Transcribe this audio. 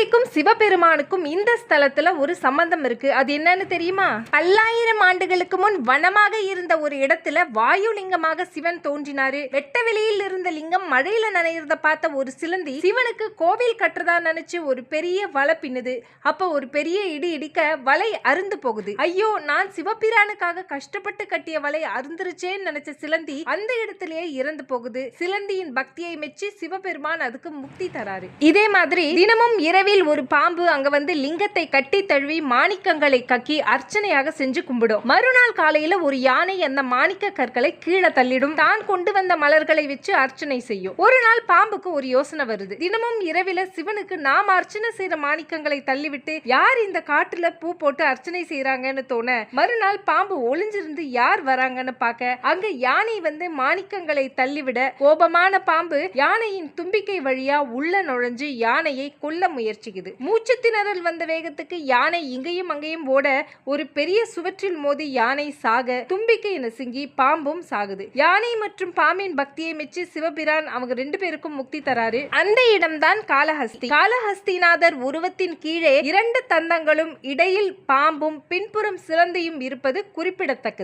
சிலந்திக்கும் சிவபெருமானுக்கும் இந்த ஸ்தலத்துல ஒரு சம்பந்தம் இருக்கு. அது என்னன்னு தெரியுமா? பல்லாயிரம் ஆண்டுகளுக்கு முன் வனமாக இருந்த ஒரு இடத்துல வாயுலிங்கமாக சிவன் தோன்றினாரு. வெட்ட வெளியில் இருந்த லிங்கம் மழையில நனைகிறத பார்த்த ஒரு சிலந்தி சிவனுக்கு கோவில் கட்டுறதா நினைச்சு ஒரு பெரிய வலை பின்னுது. அப்ப ஒரு பெரிய இடி இடிக்க வலை அருந்து போகுது. ஐயோ, நான் சிவபிரானுக்காக கஷ்டப்பட்டு கட்டிய வலை அருந்துருச்சேன்னு நினைச்ச சிலந்தி அந்த இடத்திலேயே இறந்து போகுது. சிலந்தியின் பக்தியை மெச்சி சிவபெருமான் அதுக்கு முக்தி தராரு. இதே மாதிரி தினமும் இரவில் ஒரு பாம்பு அங்க வந்து லிங்கத்தை கட்டி தழுவி மாணிக்கங்களை கக்கி அர்ச்சனையாக செஞ்சு கும்பிடும். மறுநாள் காலையில ஒரு யானை அந்த மாணிக்க கற்களை கீழே தள்ளிடும். தான் கொண்டு வந்த மலர்களை வச்சு அர்ச்சனை செய்யும். ஒரு நாள் பாம்புக்கு ஒரு யோசனை வருது. தினமும் இரவில சிவனுக்கு நாம் அர்ச்சனை செய்யற மாணிக்கங்களை தள்ளிவிட்டு யார் இந்த காட்டுல பூ போட்டு அர்ச்சனை செய்யறாங்கன்னு தோண மறுநாள் பாம்பு ஒளிஞ்சிருந்து யார் வராங்கன்னு பார்க்க அங்க யானை வந்து மாணிக்கங்களை தள்ளிவிட கோபமான பாம்பு யானையின் தும்பிக்கை வழியா உள்ள நுழைஞ்சு யானையை கொல்ல முயற்சிக்குது. மூச்சு திணறல் வந்த வேகத்துக்கு யானை இங்கேயும் அங்கேயும் ஓட ஒரு பெரிய சுவற்றில் மோதி யானை சாக தும்பிக்கை நசுங்கி பாம்பும் சாகுது. யானை மற்றும் பாம்பின் பக்தியை மெச்சி சிவபிரான் அவங்க 2 பேருக்கும் முக்தி தராரு. அந்த இடம்தான் காளஹஸ்தி. காளஹஸ்திநாதர் உருவத்தின் கீழே 2 தந்தங்களும் இடையில் பாம்பும் பின்புறம் சிலந்தியும் இருப்பது குறிப்பிடத்தக்கது.